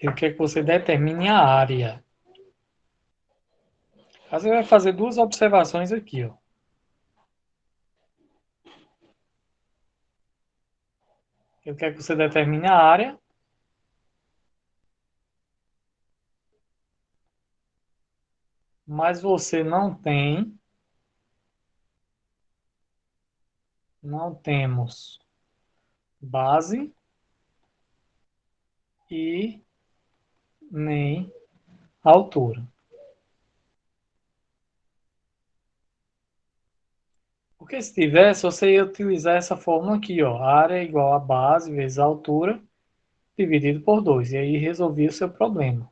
Ele quer que você determine a área. Você vai fazer duas observações aqui, ó. Ele quer que você determine a área, mas você não temos base e nem altura. Porque se tivesse, você ia utilizar essa fórmula aqui, ó. A área é igual a base vezes a altura dividido por 2. E aí resolvia o seu problema.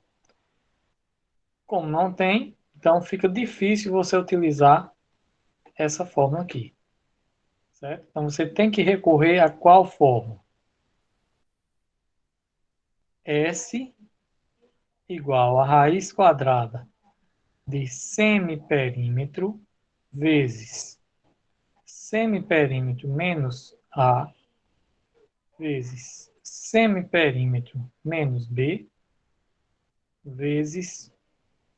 Como não tem, então fica difícil você utilizar essa fórmula aqui. Certo? Então você tem que recorrer a qual fórmula? S igual a raiz quadrada de semiperímetro vezes semiperímetro menos A vezes semiperímetro menos B vezes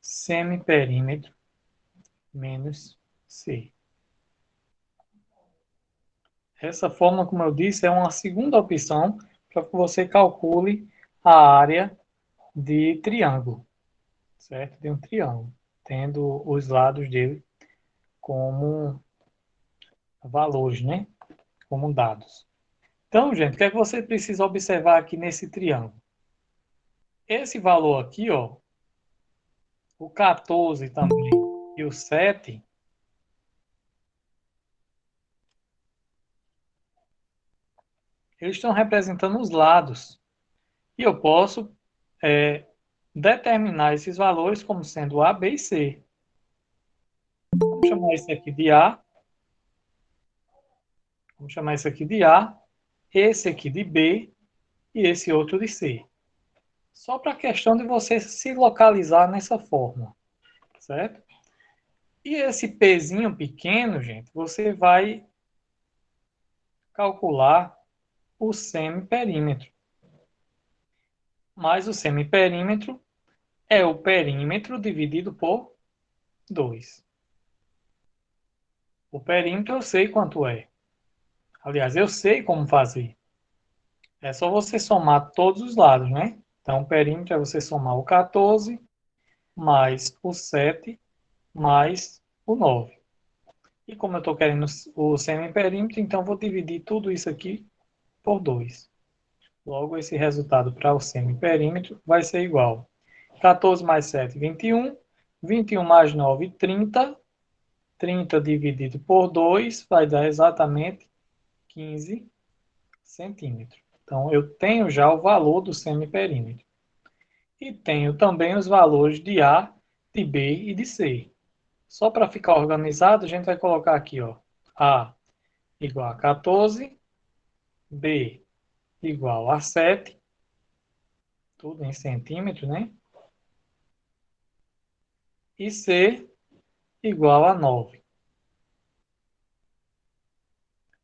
semiperímetro menos C. Essa forma, como eu disse, é uma segunda opção para que você calcule a área de triângulo, certo? De um triângulo, tendo os lados dele como valores, né? Como dados. Então, gente, o que é que você precisa observar aqui nesse triângulo? Esse valor aqui, ó, o 14 também e o 7, eles estão representando os lados. E eu posso determinar esses valores como sendo A, B e C. Vamos chamar isso aqui de A. Vamos chamar isso aqui de A, esse aqui de B e esse outro de C. Só para a questão de você se localizar nessa forma, certo? E esse Pzinho pequeno, gente, você vai calcular o semiperímetro. Mas o semiperímetro é o perímetro dividido por 2. O perímetro eu sei quanto é. Aliás, eu sei como fazer. É só você somar todos os lados, né? Então, o perímetro é você somar o 14 mais o 7 mais o 9. E como eu estou querendo o semiperímetro, então vou dividir tudo isso aqui por 2. Logo, esse resultado para o semiperímetro vai ser igual. 14 mais 7, 21. 21 mais 9, 30. 30 dividido por 2 vai dar exatamente 15 centímetros. Então, eu tenho já o valor do semiperímetro. E tenho também os valores de A, de B e de C. Só para ficar organizado, a gente vai colocar aqui, ó, A igual a 14, B igual a 7, tudo em centímetros, né? E C igual a 9.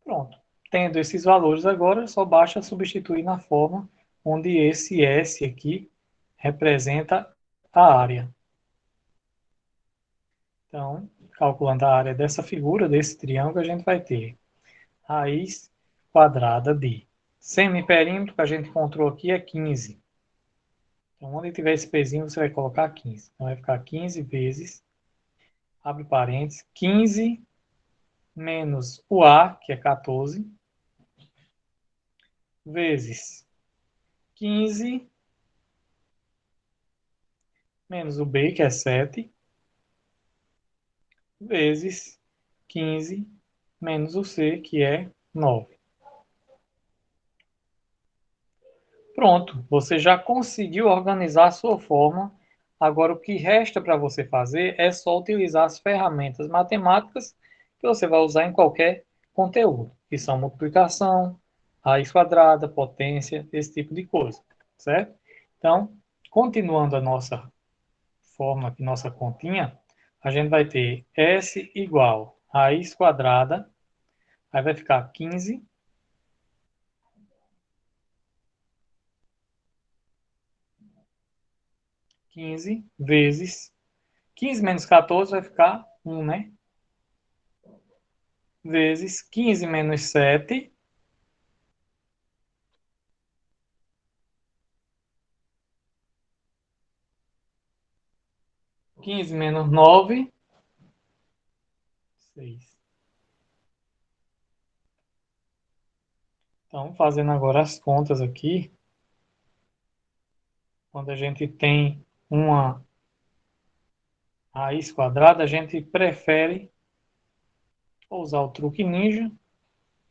Pronto. Tendo esses valores agora, só basta substituir na forma onde esse S aqui representa a área. Então, calculando a área dessa figura, desse triângulo, a gente vai ter raiz quadrada de semiperímetro, que a gente encontrou aqui, é 15. Então, onde tiver esse pezinho, você vai colocar 15. Então, vai ficar 15 vezes, abre parênteses, 15 menos o A, que é 14, vezes 15 menos o B, que é 7, vezes 15 menos o C, que é 9. Pronto, você já conseguiu organizar a sua forma. Agora, o que resta para você fazer é só utilizar as ferramentas matemáticas que você vai usar em qualquer conteúdo, que são multiplicação, raiz quadrada, potência, esse tipo de coisa, certo? Então, continuando a nossa forma aqui, nossa continha, a gente vai ter S igual raiz quadrada, aí vai ficar 15 15 vezes 15 menos 14 vai ficar 1, né? Vezes 15 menos 7, 15 menos 9, 6. Então, fazendo agora as contas aqui, quando a gente tem uma raiz quadrada, a gente prefere usar o truque ninja,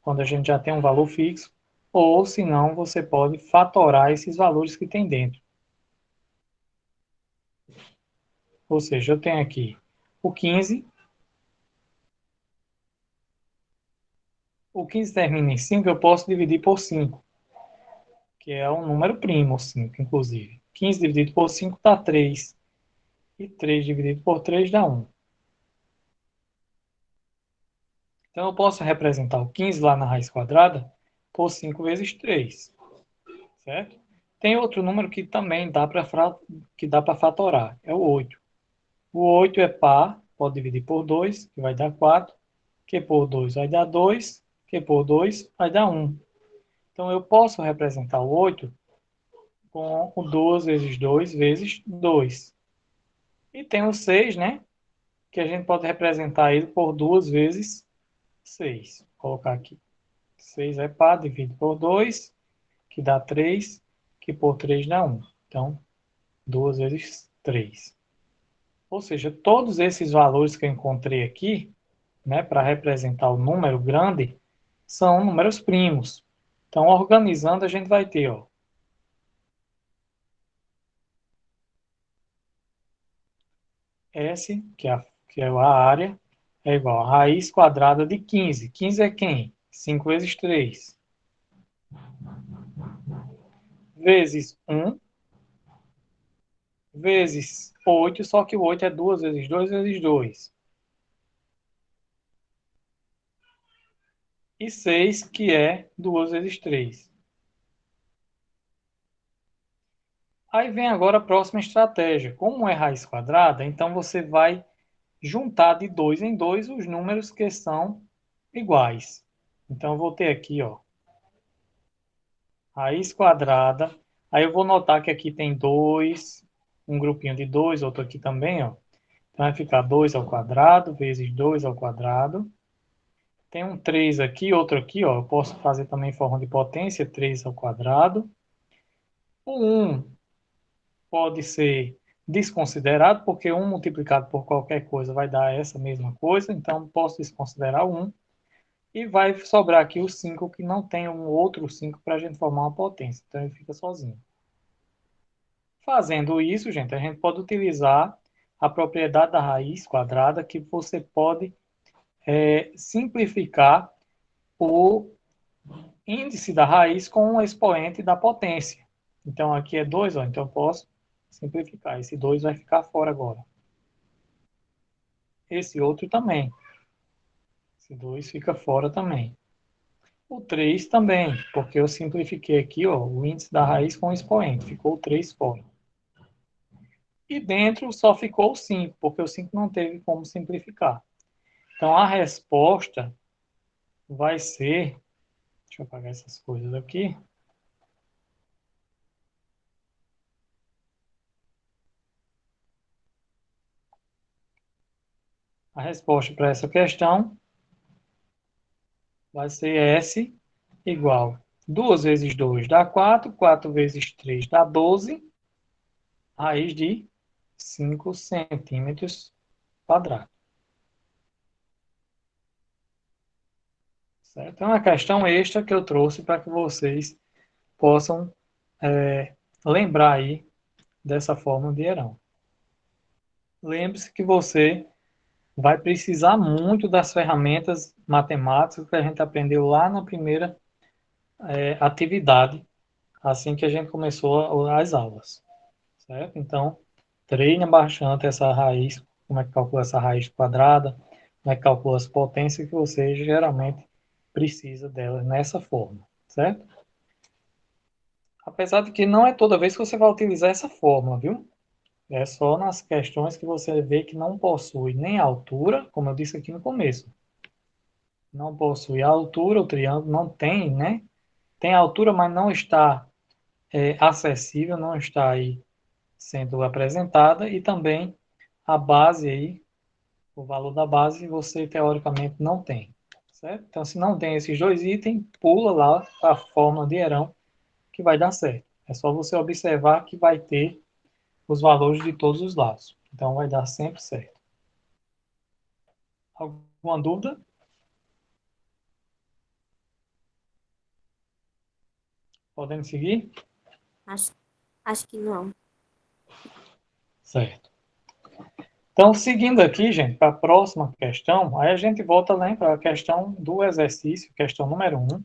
quando a gente já tem um valor fixo, ou se não, você pode fatorar esses valores que tem dentro. Ou seja, eu tenho aqui o 15, o 15 termina em 5, eu posso dividir por 5, que é um número primo, 5, inclusive. 15 dividido por 5 dá 3, e 3 dividido por 3 dá 1. Então, eu posso representar o 15 lá na raiz quadrada por 5 vezes 3, certo? Tem outro número que também dá para fatorar, é o 8. O 8 é par, pode dividir por 2, que vai dar 4, que por 2 vai dar 2, que por 2 vai dar 1. Então, eu posso representar o 8 com o 2 vezes 2 vezes 2. E tem o 6, né? Que a gente pode representar ele por 2 vezes 6. Vou colocar aqui. 6 é par, dividido por 2, que dá 3, que por 3 dá 1. Então, 2 vezes 3. Ou seja, todos esses valores que eu encontrei aqui, né, para representar o número grande, são números primos. Então, organizando, a gente vai ter, ó, S, que é a área, é igual a raiz quadrada de 15. 15 é quem? 5 vezes 3. Vezes 1, vezes 8, só que o 8 é 2 vezes 2 vezes 2. E 6, que é 2 vezes 3. Aí vem agora a próxima estratégia. Como é raiz quadrada, então você vai juntar de 2 em 2 os números que são iguais. Então, eu vou ter aqui, ó, raiz quadrada. Aí eu vou notar que aqui tem 2, um grupinho de 2, outro aqui também, ó. Então, vai ficar 2 ao quadrado vezes 2 ao quadrado. Tem um 3 aqui, outro aqui, ó. Eu posso fazer também em forma de potência, 3 ao quadrado. O 1 pode ser desconsiderado, porque 1 multiplicado por qualquer coisa vai dar essa mesma coisa. Então, posso desconsiderar o 1. E vai sobrar aqui o 5, que não tem um outro 5 para a gente formar uma potência. Então, ele fica sozinho. Fazendo isso, gente, a gente pode utilizar a propriedade da raiz quadrada, que você pode simplificar o índice da raiz com o expoente da potência. Então, aqui é 2, ó, então eu posso simplificar. Esse 2 vai ficar fora agora. Esse outro também. Esse 2 fica fora também. O 3 também, porque eu simplifiquei aqui, ó, o índice da raiz com o expoente. Ficou o 3 fora. E dentro só ficou o 5, porque o 5 não teve como simplificar. Então, a resposta vai ser... Deixa eu apagar essas coisas aqui. A resposta para essa questão vai ser S igual 2 vezes 2 dá 4, 4 vezes 3 dá 12, raiz de 5 centímetros quadrados. Certo? É uma questão extra que eu trouxe para que vocês possam lembrar aí dessa forma de Herão. Lembre-se que você vai precisar muito das ferramentas matemáticas que a gente aprendeu lá na primeira atividade, assim que a gente começou as aulas, certo? Então, treine bastante essa raiz, como é que calcula essa raiz quadrada, como é que calcula as potências que você geralmente precisa delas nessa forma, certo? Apesar de que não é toda vez que você vai utilizar essa fórmula, viu? É só nas questões que você vê que não possui nem altura, como eu disse aqui no começo. Não possui altura, o triângulo não tem, né? Tem altura, mas não está acessível, não está aí sendo apresentada. E também a base aí, o valor da base, você teoricamente não tem. Certo? Então, se não tem esses dois itens, pula lá a fórmula de Herão, que vai dar certo. É só você observar que vai ter os valores de todos os lados. Então, vai dar sempre certo. Alguma dúvida? Podemos seguir? Acho, acho que não. Certo. Então, seguindo aqui, gente, para a próxima questão, aí a gente volta lá para a questão do exercício, questão número 1,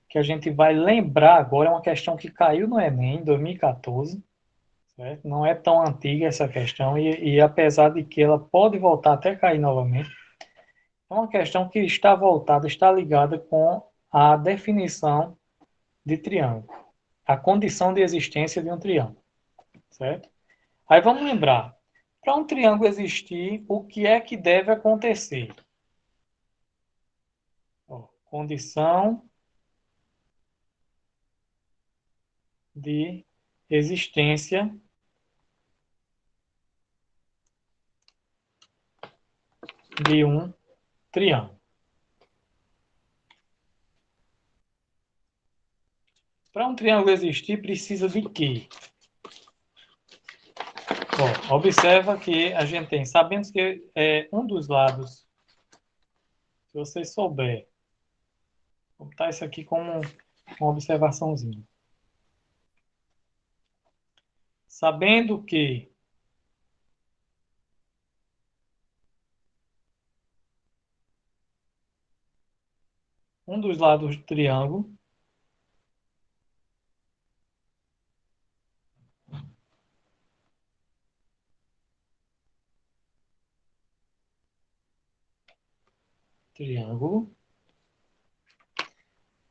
que a gente vai lembrar agora, é uma questão que caiu no Enem em 2014, certo? Não é tão antiga essa questão, e apesar de que ela pode voltar até cair novamente, é uma questão que está voltada, está ligada com a definição de triângulo, a condição de existência de um triângulo, certo? Aí vamos lembrar, para um triângulo existir, o que é que deve acontecer? Ó, condição de existência de um triângulo. Para um triângulo existir, precisa de quê? Ó, observa que a gente tem, sabemos que um dos lados, se você souber, vou botar isso aqui como uma observaçãozinha. Sabendo que um dos lados do triângulo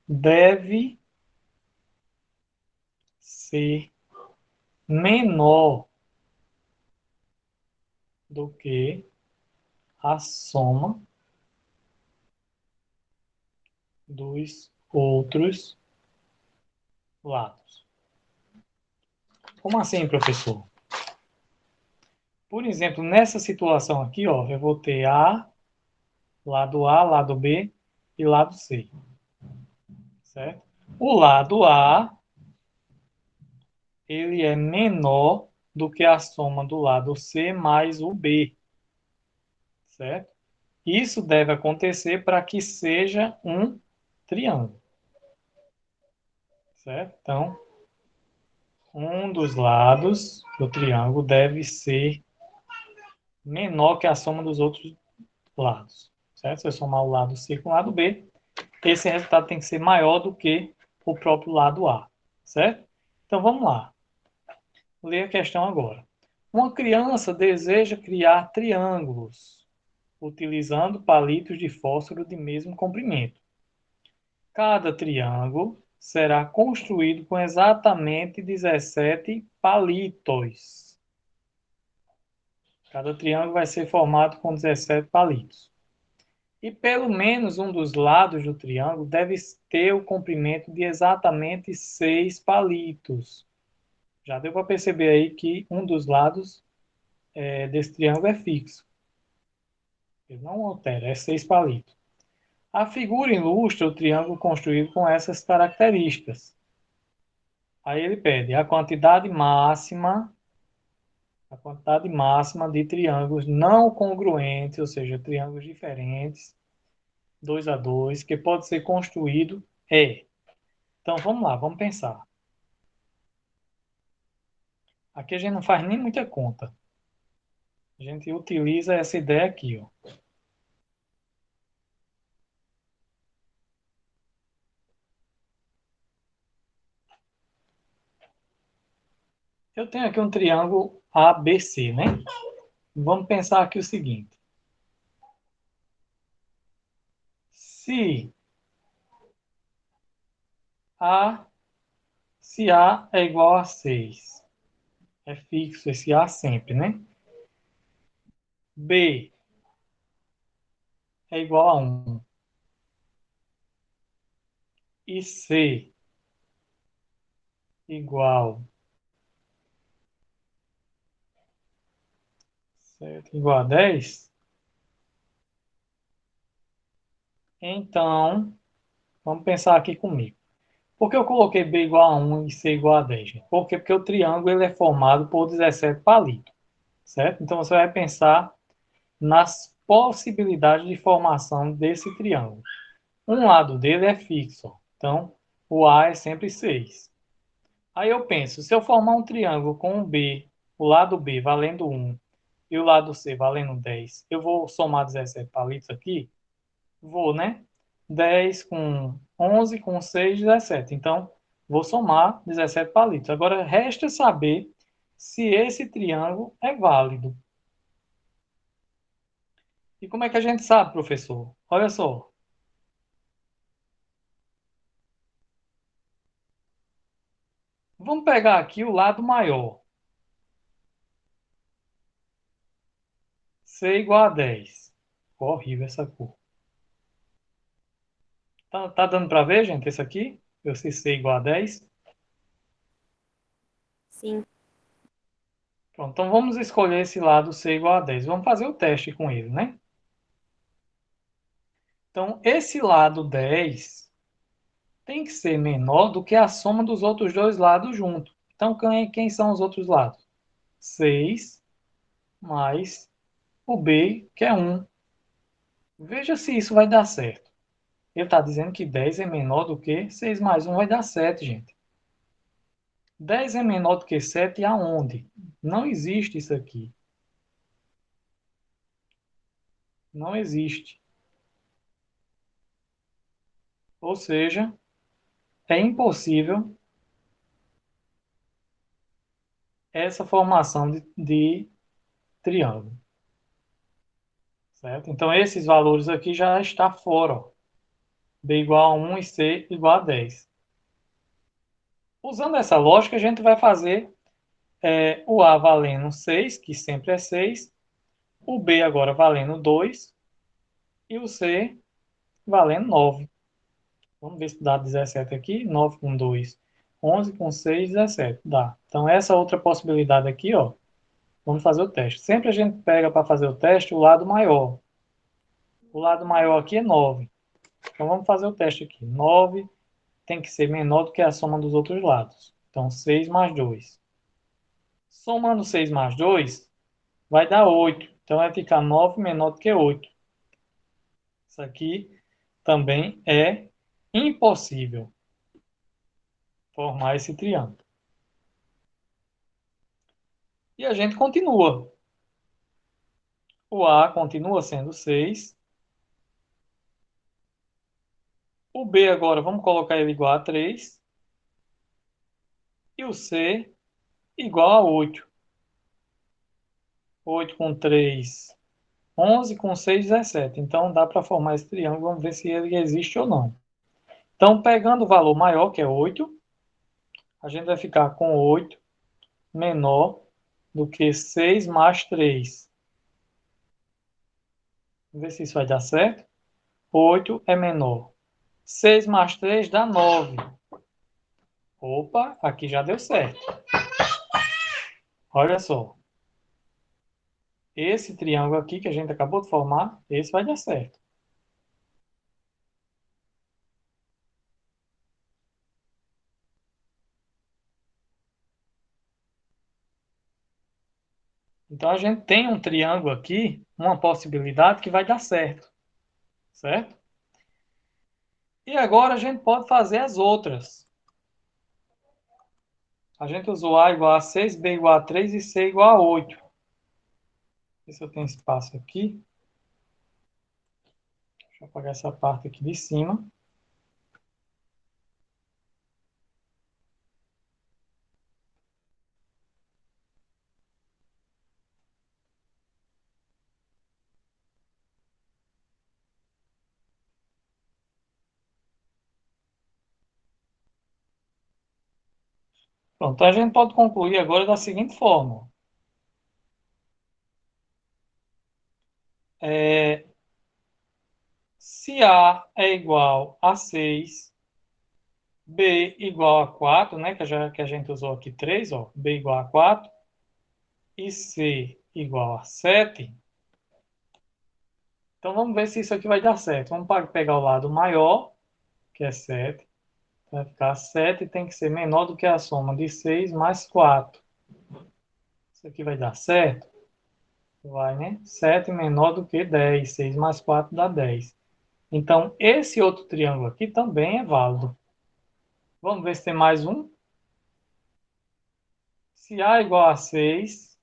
deve ser menor do que a soma dos outros lados. Como assim, professor? Por exemplo, nessa situação aqui, ó, eu vou ter A, lado B e lado C, certo? O lado A, ele é menor do que a soma do lado C mais o B, certo? Isso deve acontecer para que seja um triângulo, certo? Então, um dos lados do triângulo deve ser menor que a soma dos outros lados, certo? Se eu somar o lado C com o lado B, esse resultado tem que ser maior do que o próprio lado A, certo? Então vamos lá, vou ler a questão agora. Uma criança deseja criar triângulos utilizando palitos de fósforo de mesmo comprimento. Cada triângulo será construído com exatamente 17 palitos. Cada triângulo vai ser formado com 17 palitos. E pelo menos um dos lados do triângulo deve ter o comprimento de exatamente 6 palitos. Já deu para perceber aí que um dos lados desse triângulo é fixo. Ele não altera, é 6 palitos. A figura ilustra o triângulo construído com essas características. Aí ele pede a quantidade máxima de triângulos não congruentes, ou seja, triângulos diferentes, 2 a 2, que pode ser construído é. Então vamos lá, vamos pensar. Aqui a gente não faz nem muita conta. A gente utiliza essa ideia aqui, ó. Eu tenho aqui um triângulo ABC, né? Vamos pensar aqui o seguinte. Se A, se A é igual a 6 É fixo esse A sempre, né? B é igual a 1. E C igual, certo? Igual a 10. Então, vamos pensar aqui comigo. Por que eu coloquei B igual a 1 e C igual a 10, gente? Por quê? Porque o triângulo ele é formado por 17 palitos, certo? Então, você vai pensar nas possibilidades de formação desse triângulo. Um lado dele é fixo, então o A é sempre 6. Aí eu penso, se eu formar um triângulo com o B, o lado B valendo 1 e o lado C valendo 10, eu vou somar 17 palitos aqui? Vou, né? 10 com 11 com 6, 17. Então, vou somar 17 palitos. Agora, resta saber se esse triângulo é válido. E como é que a gente sabe, professor? Olha só. Vamos pegar aqui o lado maior. C igual a 10. Ficou horrível essa cor. Tá dando para ver, gente, esse aqui? Eu sei C igual a 10. Sim, Pronto, então vamos escolher esse lado C igual a 10. Vamos fazer o teste com ele, né? Então, esse lado 10 tem que ser menor do que a soma dos outros dois lados juntos. Então, quem são os outros lados? 6 mais o B, que é 1. Veja se isso vai dar certo. Ele está dizendo que 10 é menor do que 6 mais 1 vai dar 7, gente. 10 é menor do que 7 aonde? Não existe isso aqui. Não existe. Ou seja, é impossível essa formação de triângulo. Certo? Então, esses valores aqui já está fora. Ó. B igual a 1 e C igual a 10. Usando essa lógica, a gente vai fazer o A valendo 6, que sempre é 6, o B agora valendo 2 e o C valendo 9. Vamos ver se dá 17 aqui. 9 com 2, 11 com 6, 17. Dá. Então, essa outra possibilidade aqui, ó, vamos fazer o teste. Sempre a gente pega para fazer o teste o lado maior. O lado maior aqui é 9. Então, vamos fazer o teste aqui. 9 tem que ser menor do que a soma dos outros lados. Então, 6 mais 2. Somando 6 mais 2, vai dar 8. Então, vai ficar 9 menor do que 8. Isso aqui também é impossível formar esse triângulo. E a gente continua. O A continua sendo 6. O B agora, vamos colocar ele igual a 3. E o C igual a 8. 8 com 3, 11 com 6, 17. Então, dá para formar esse triângulo. Vamos ver se ele existe ou não. Então, pegando o valor maior, que é 8, a gente vai ficar com 8 menor do que 6 mais 3. Vamos ver se isso vai dar certo. 8 é menor. 6 mais 3 dá 9. Opa, aqui já deu certo. Olha só. Esse triângulo aqui que a gente acabou de formar, esse vai dar certo. Então a gente tem um triângulo aqui, uma possibilidade que vai dar certo, certo? E agora a gente pode fazer as outras. A gente usou A igual a 6, B igual a 3 e C igual a 8. Ver se eu tenho espaço aqui. Deixa eu apagar essa parte aqui de cima. Pronto, então a gente pode concluir agora da seguinte forma. Se A é igual a 6, B igual a 4, né, que a gente usou aqui 3, ó, B igual a 4, e C igual a 7, então vamos ver se isso aqui vai dar certo. Vamos pegar o lado maior, que é 7. Vai ficar 7 tem que ser menor do que a soma de 6 mais 4. Isso aqui vai dar certo? Vai, né? 7 menor do que 10. 6 mais 4 dá 10. Então, esse outro triângulo aqui também é válido. Vamos ver se tem mais um. Se A igual a 6,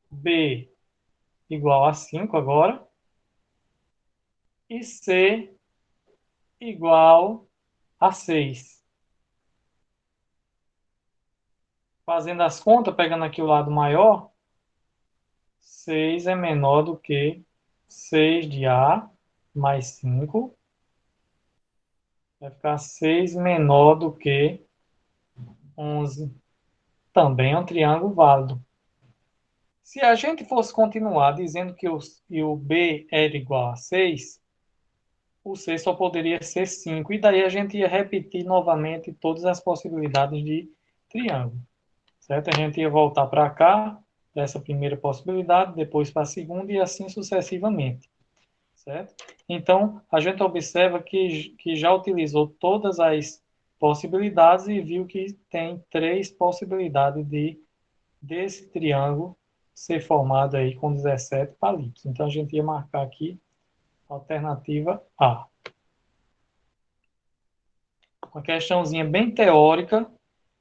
B igual a 5 agora, e C igual a 6. Fazendo as contas, pegando aqui o lado maior, 6 é menor do que 6 de A mais 5. Vai ficar 6 menor do que 11. Também é um triângulo válido. Se a gente fosse continuar dizendo que o B era igual a 6, o C só poderia ser 5. E daí a gente ia repetir novamente todas as possibilidades de triângulo. Certo? A gente ia voltar para cá, dessa primeira possibilidade, depois para a segunda e assim sucessivamente. Certo? Então, a gente observa que já utilizou todas as possibilidades e viu que tem 3 possibilidades desse triângulo ser formado aí com 17 palitos. Então, a gente ia marcar aqui a alternativa A. Uma questãozinha bem teórica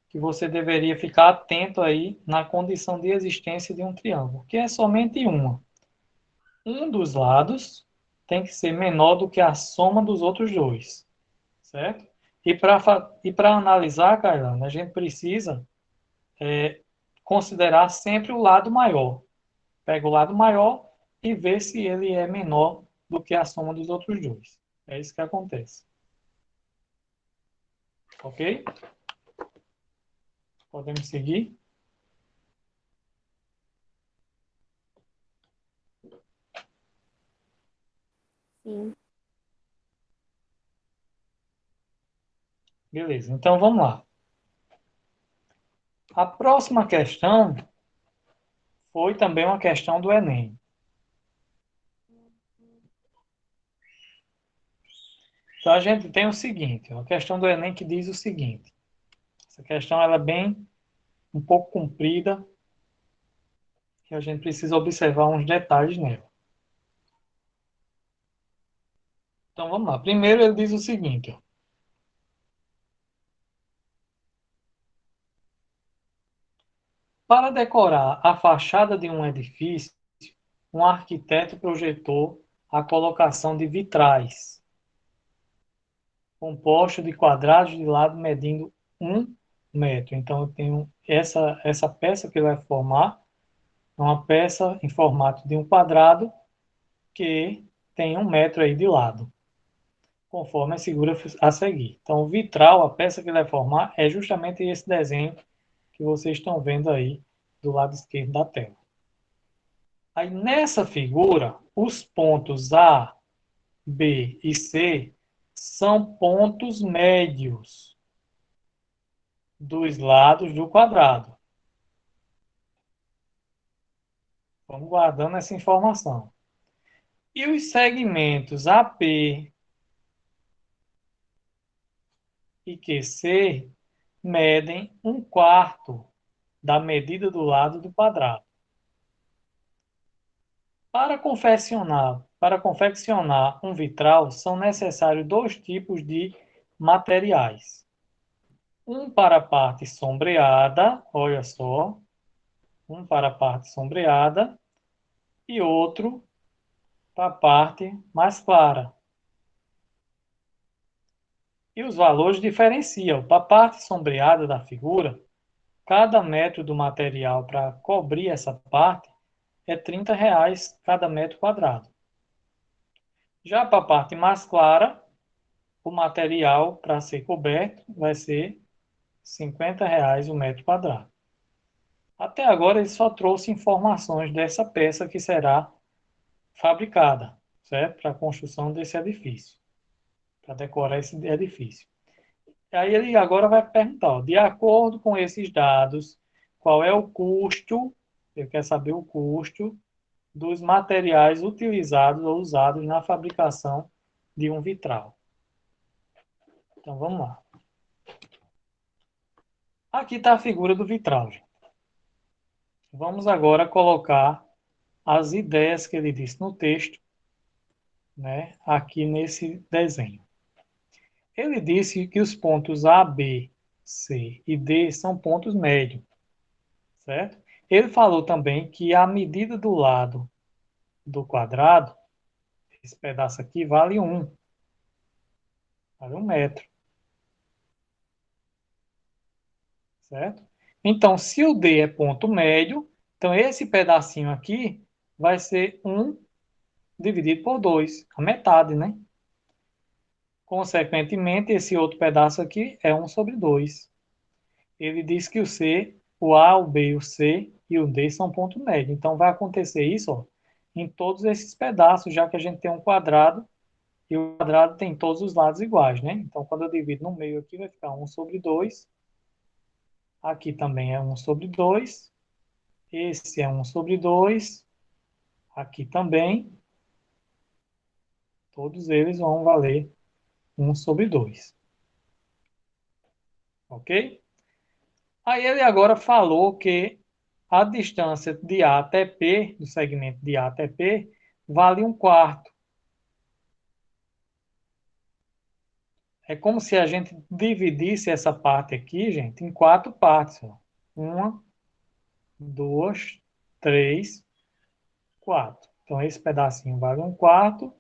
que você deveria ficar atento aí na condição de existência de um triângulo, que é somente uma. Um dos lados tem que ser menor do que a soma dos outros dois, certo? E para analisar, Cailana, a gente precisa considerar sempre o lado maior. Pega o lado maior e vê se ele é menor do que a soma dos outros dois. É isso que acontece. Ok? Podemos seguir? Sim. Beleza, então vamos lá. A próxima questão foi também uma questão do Enem. Então a gente tem o seguinte, a questão do Enem que diz o seguinte. Essa questão ela é bem um pouco comprida e a gente precisa observar uns detalhes nela. Então vamos lá. Primeiro ele diz o seguinte, ó. Para decorar a fachada de um edifício, um arquiteto projetou a colocação de vitrais, composto de quadrados de lado medindo 1 metro. Então, eu tenho essa peça que vai formar, é uma peça em formato de um quadrado que tem 1 metro aí de lado, conforme a figura a seguir. Então, o vitral, a peça que vai formar, é justamente esse desenho que vocês estão vendo aí do lado esquerdo da tela. Aí, nessa figura, os pontos A, B e C são pontos médios dos lados do quadrado. Vamos guardando essa informação. E os segmentos AP e QC medem 1/4 da medida do lado do quadrado. Para confeccionar um vitral, são necessários 2 tipos de materiais. Um para a parte sombreada, olha só, um para a parte sombreada e outro para a parte mais clara. E os valores diferenciam. Para a parte sombreada da figura, cada metro do material para cobrir essa parte é R$ 30 cada metro quadrado. Já para a parte mais clara, o material para ser coberto vai ser R$ 50 o metro quadrado. Até agora ele só trouxe informações dessa peça que será fabricada, certo? Para a construção desse edifício, para decorar esse edifício. E aí ele agora vai perguntar, ó, de acordo com esses dados, qual é o custo, ele quer saber o custo dos materiais utilizados ou usados na fabricação de um vitral. Então vamos lá. Aqui está a figura do vitral, gente. Vamos agora colocar as ideias que ele disse no texto, né, aqui nesse desenho. Ele disse que os pontos A, B, C e D são pontos médios, certo? Ele falou também que a medida do lado do quadrado, esse pedaço aqui, vale 1. Vale 1 metro, certo? Então, se o D é ponto médio, então esse pedacinho aqui vai ser 1 dividido por 2, a metade, né? Consequentemente, esse outro pedaço aqui é 1/2. Ele diz que o A, o B, o C e o D são ponto médio. Então, vai acontecer isso, ó, em todos esses pedaços, já que a gente tem um quadrado e o quadrado tem todos os lados iguais, né? Então, quando eu divido no meio aqui, vai ficar 1/2. Aqui também é 1/2. Esse é 1/2. Aqui também. Todos eles vão valer 1/2. Ok? Aí ele agora falou que a distância de A até P, do segmento de A até P, vale 1/4. É como se a gente dividisse essa parte aqui, gente, em 4 partes. Ó. 1, 2, 3, 4. Então, esse pedacinho vale 1/4.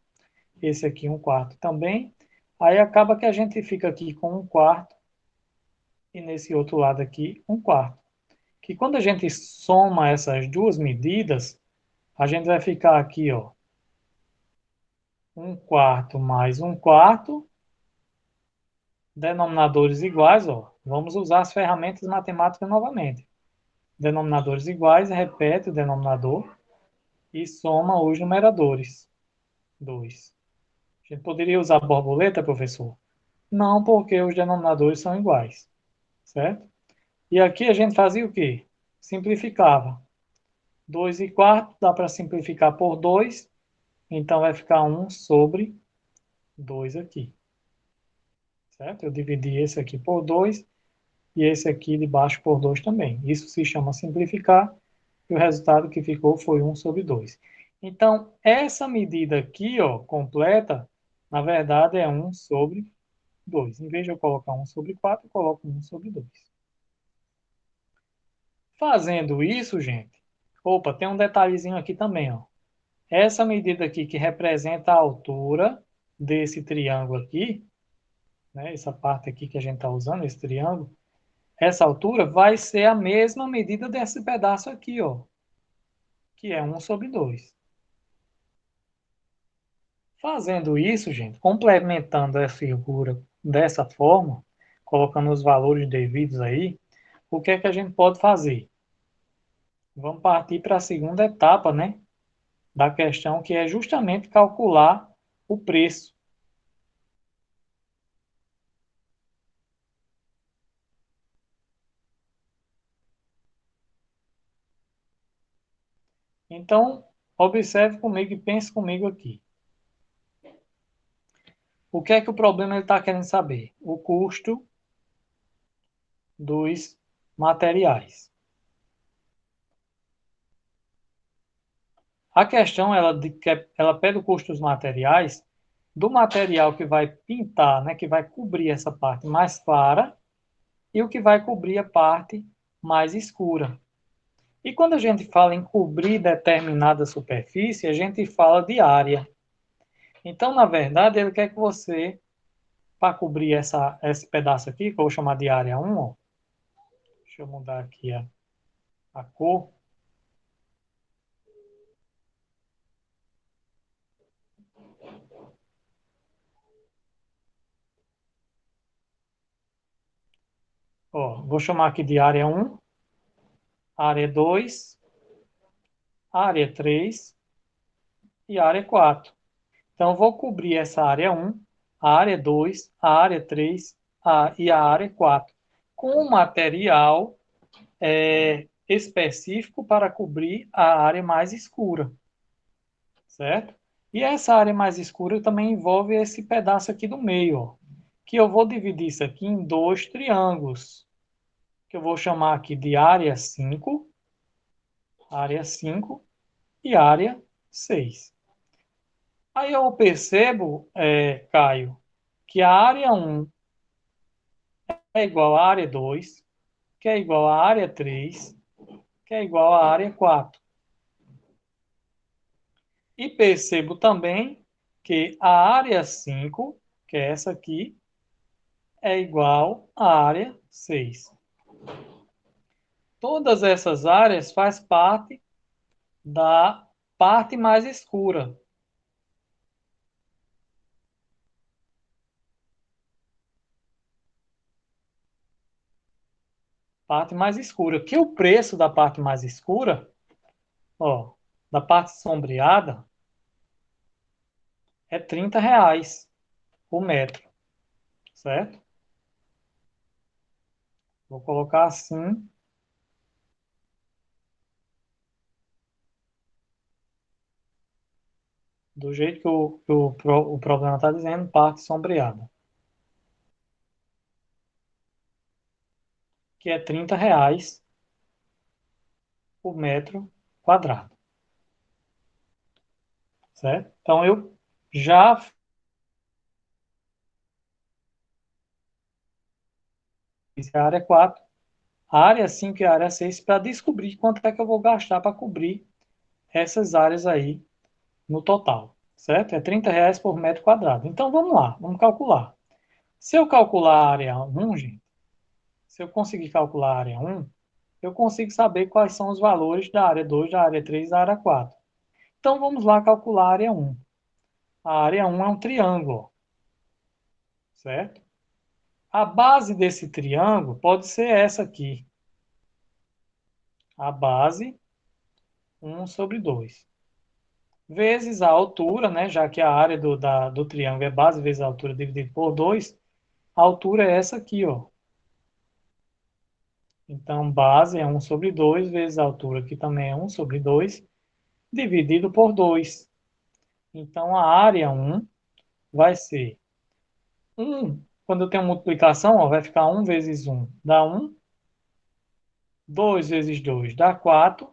Esse aqui 1/4 também. Aí acaba que a gente fica aqui com 1/4. E nesse outro lado aqui, 1/4. Que quando a gente soma essas duas medidas, a gente vai ficar aqui, ó, 1/4 mais 1/4, denominadores iguais, ó. Vamos usar as ferramentas matemáticas novamente. Denominadores iguais, repete o denominador e soma os numeradores. 2. A gente poderia usar borboleta, professor? Não, porque os denominadores são iguais, certo? E aqui a gente fazia o quê? Simplificava. 2/4 dá para simplificar por 2, então vai ficar 1/2 aqui, certo? Eu dividi esse aqui por 2 e esse aqui de baixo por 2 também. Isso se chama simplificar e o resultado que ficou foi 1/2. Então, essa medida aqui, ó, completa, na verdade é 1/2. Em vez de eu colocar 1/4, eu coloco 1/2. Fazendo isso, gente, opa, tem um detalhezinho aqui também, ó. Essa medida aqui que representa a altura desse triângulo aqui, né, essa parte aqui que a gente está usando, esse triângulo, essa altura vai ser a mesma medida desse pedaço aqui, ó, que é 1/2. Fazendo isso, gente, complementando a figura dessa forma, colocando os valores devidos aí, o que é que a gente pode fazer? Vamos partir para a segunda etapa, né, da questão, que é justamente calcular o preço. Então, observe comigo e pense comigo aqui. O que é que o problema ele está querendo saber? O custo dos materiais. A questão ela pede o custo dos materiais, do material que vai pintar, né, que vai cobrir essa parte mais clara e o que vai cobrir a parte mais escura. E quando a gente fala em cobrir determinada superfície, a gente fala de área. Então, na verdade, ele quer que você, para cobrir esse pedaço aqui, que eu vou chamar de área 1, ó, deixa eu mudar aqui a cor. Ó, vou chamar aqui de área 1, área 2, área 3 e área 4. Então, eu vou cobrir essa área 1, a área 2, a área 3 e a área 4 com um material específico para cobrir a área mais escura, certo? E essa área mais escura também envolve esse pedaço aqui do meio, ó, que eu vou dividir isso aqui em dois triângulos, que eu vou chamar aqui de área 5 e área 6. Aí eu percebo, Caio, que a área 1 é igual à área 2, que é igual à área 3, que é igual à área 4. E percebo também que a área 5, que é essa aqui, é igual à área 6. Todas essas áreas fazem parte da parte mais escura. Parte mais escura. Que o preço da parte mais escura, ó, da parte sombreada, é R$ 30 o metro, certo? Vou colocar assim, do jeito que o problema está dizendo, parte sombreada. Que é R$ 30 o metro quadrado, certo? Então, eu já fiz a área 4, a área 5 e a área 6 para descobrir quanto é que eu vou gastar para cobrir essas áreas aí no total, certo? É R$ 30 por metro quadrado. Então, vamos lá, vamos calcular. Se eu calcular a área 1, gente, se eu conseguir calcular a área 1, eu consigo saber quais são os valores da área 2, da área 3 e da área 4. Então, vamos lá calcular a área 1. A área 1 é um triângulo, certo? A base desse triângulo pode ser essa aqui. A base 1/2. Vezes a altura, né? Já que a área do triângulo é base vezes a altura dividido por 2, a altura é essa aqui, ó. Então, base é 1/2 vezes a altura, que também é 1/2, dividido por 2. Então, a área 1 vai ser 1. Quando eu tenho multiplicação, ó, vai ficar 1 vezes 1 dá 1. 2 vezes 2 dá 4.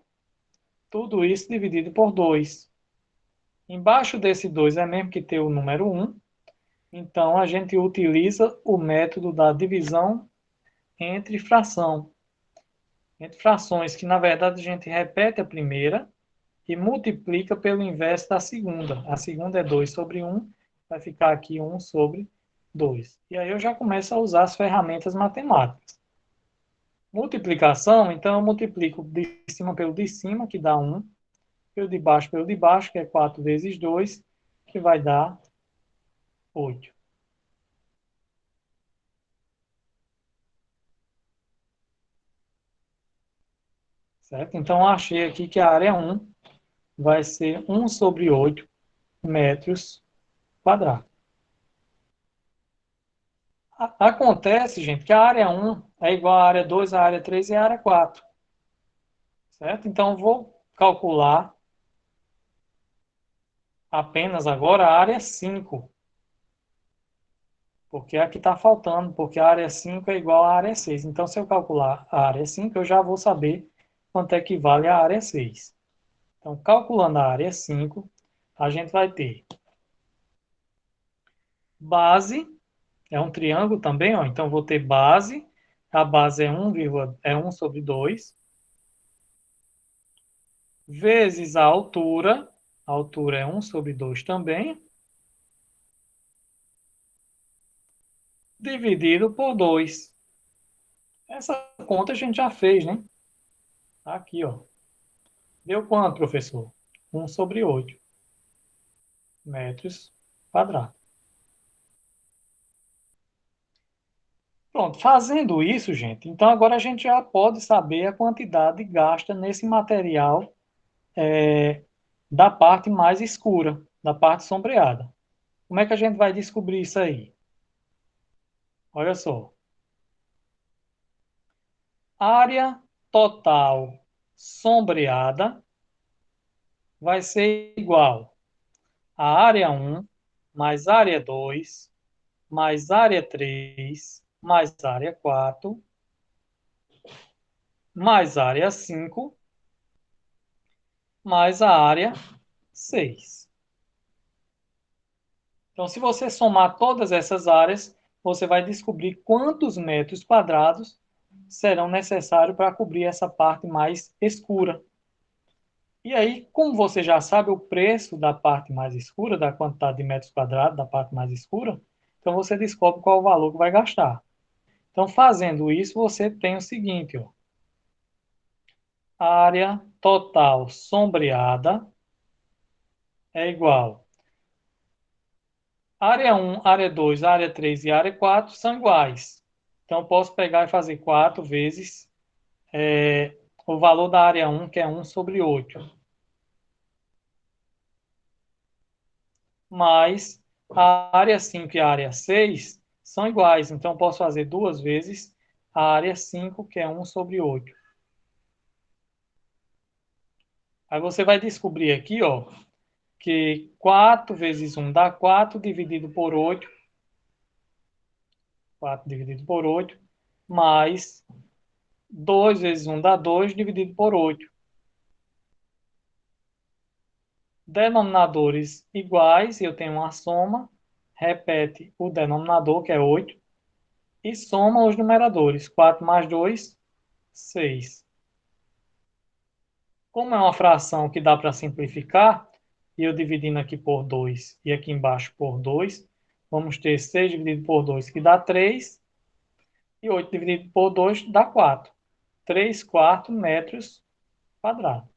Tudo isso dividido por 2. Embaixo desse 2 é mesmo que ter o número 1. Então, a gente utiliza o método da divisão entre fração. Entre frações, que na verdade a gente repete a primeira e multiplica pelo inverso da segunda. A segunda é 2/1, vai ficar aqui 1/2. E aí eu já começo a usar as ferramentas matemáticas. Multiplicação, então eu multiplico de cima pelo de cima, que dá 1, pelo de baixo, que é 4 vezes 2, que vai dar 8. Certo? Então, eu achei aqui que a área 1 vai ser 1/8 metros quadrados. Acontece, gente, que a área 1 é igual à área 2, à área 3 e à área 4. Certo? Então, eu vou calcular apenas agora a área 5, porque é a que está faltando, porque a área 5 é igual à área 6. Então, se eu calcular a área 5, eu já vou saber quanto equivale à área 6. Então, calculando a área 5, a gente vai ter base, é um triângulo também, ó, então vou ter base, a base é 1/2, vezes a altura é 1/2 também, dividido por 2. Essa conta a gente já fez, né? Aqui, ó. Deu quanto, professor? 1/8 metros quadrados. Pronto, fazendo isso, gente, então agora a gente já pode saber a quantidade gasta nesse material da parte mais escura, da parte sombreada. Como é que a gente vai descobrir isso aí? Olha só. Área total sombreada vai ser igual a área 1 mais área 2 mais área 3 mais área 4 mais área 5 mais a área 6. Então, se você somar todas essas áreas, você vai descobrir quantos metros quadrados serão necessários para cobrir essa parte mais escura. E aí, como você já sabe o preço da parte mais escura, da quantidade de metros quadrados da parte mais escura, então você descobre qual o valor que vai gastar. Então, fazendo isso, você tem o seguinte, ó, área total sombreada é igual. Área 1, área 2, área 3 e área 4 são iguais. Então, eu posso pegar e fazer 4 vezes o valor da área 1, que é 1/8. Mais a área 5 e a área 6 são iguais. Então, eu posso fazer 2 vezes a área 5, que é 1/8. Aí você vai descobrir aqui, ó, que 4 vezes 1 dá 4, dividido por 8. 4 dividido por 8, mais 2 vezes 1 dá 2, dividido por 8. Denominadores iguais, eu tenho uma soma, repete o denominador, que é 8, e soma os numeradores. 4 mais 2, 6. Como é uma fração que dá para simplificar, e eu dividindo aqui por 2 e aqui embaixo por 2, vamos ter 6 dividido por 2, que dá 3, e 8 dividido por 2 dá 4. 3/4 metros quadrados.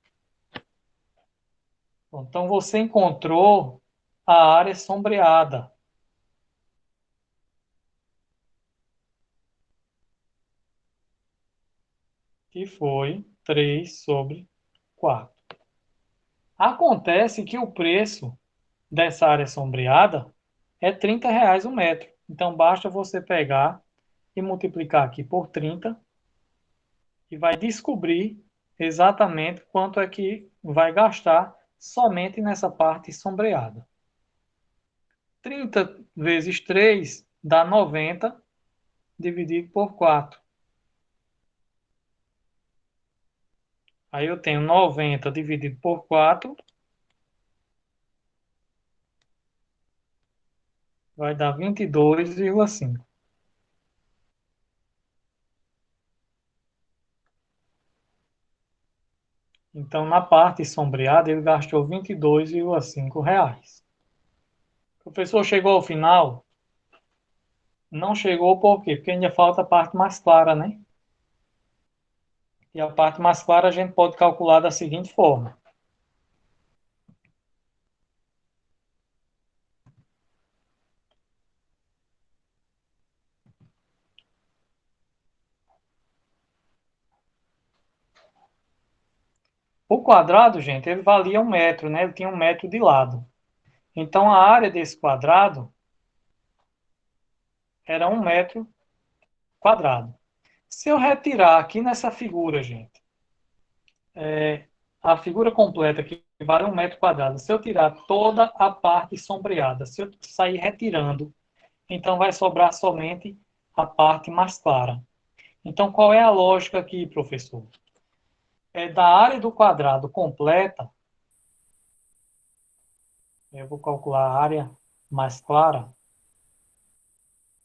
Então, você encontrou a área sombreada, que foi 3/4. Acontece que o preço dessa área sombreada é R$ 30 o metro. Então, basta você pegar e multiplicar aqui por 30 e vai descobrir exatamente quanto é que vai gastar somente nessa parte sombreada. 30 vezes 3 dá 90, dividido por 4. Aí eu tenho 90 dividido por 4, vai dar 22,5. Então, na parte sombreada, ele gastou R$ 22,5. O professor chegou ao final? Não chegou por quê? Porque ainda falta a parte mais clara, né? E a parte mais clara a gente pode calcular da seguinte forma. O quadrado, gente, ele valia 1 metro, né? Ele tinha 1 metro de lado. Então, a área desse quadrado era 1 metro quadrado. Se eu retirar aqui nessa figura, gente, a figura completa que vale 1 metro quadrado, se eu tirar toda a parte sombreada, se eu sair retirando, então vai sobrar somente a parte mais clara. Então, qual é a lógica aqui, professor? É da área do quadrado completa, eu vou calcular a área mais clara.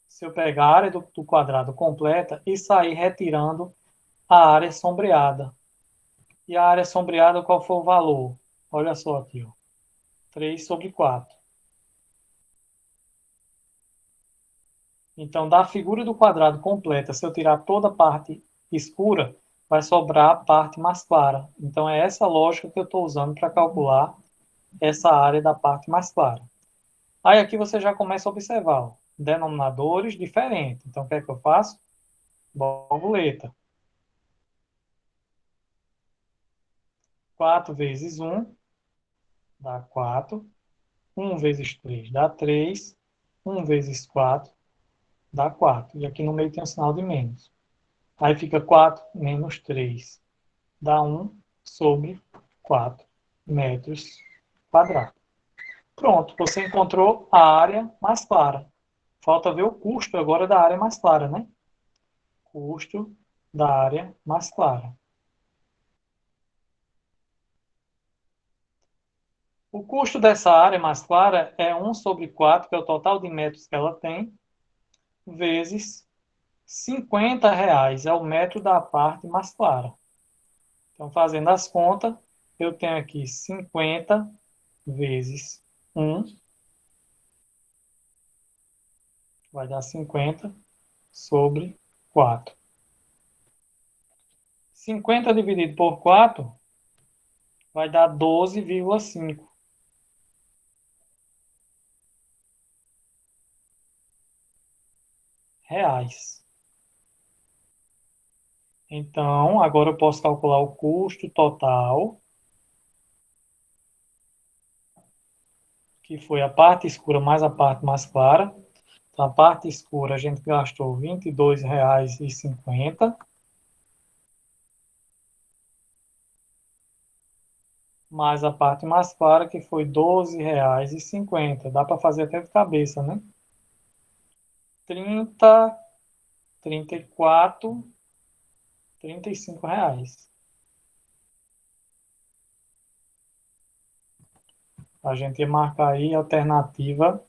Se eu pegar a área do quadrado completa e sair retirando a área sombreada. E a área sombreada, qual foi o valor? Olha só aqui, ó. 3/4. Então, da figura do quadrado completa, se eu tirar toda a parte escura, vai sobrar a parte mais clara. Então, é essa lógica que eu estou usando para calcular essa área da parte mais clara. Aí aqui você já começa a observar, ó. denominadores diferentes. Então, o que é que eu faço? Borboleta. 4 vezes 1 dá 4. 1 vezes 3 dá 3. 1 vezes 4 dá 4. E aqui no meio tem um sinal de menos. Aí fica 4 menos 3. Dá 1 sobre 4 metros quadrados. Pronto, você encontrou a área mais clara. Falta ver o custo agora da área mais clara, né? Custo da área mais clara. O custo dessa área mais clara é 1 sobre 4, que é o total de metros que ela tem, vezes R$ 50 é o metro da parte mais clara. Então, fazendo as contas, eu tenho aqui 50 vezes 1, vai dar 50 sobre 4. 50 dividido por 4 vai dar 12,5 reais. Então, agora eu posso calcular o custo total, que foi a parte escura mais a parte mais clara. Então, a parte escura a gente gastou R$ 22,50, mais a parte mais clara, que foi R$ 12,50. Dá para fazer até de cabeça, né? 30, 34, R$ 35. A gente ia marcar aí a alternativa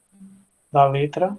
da letra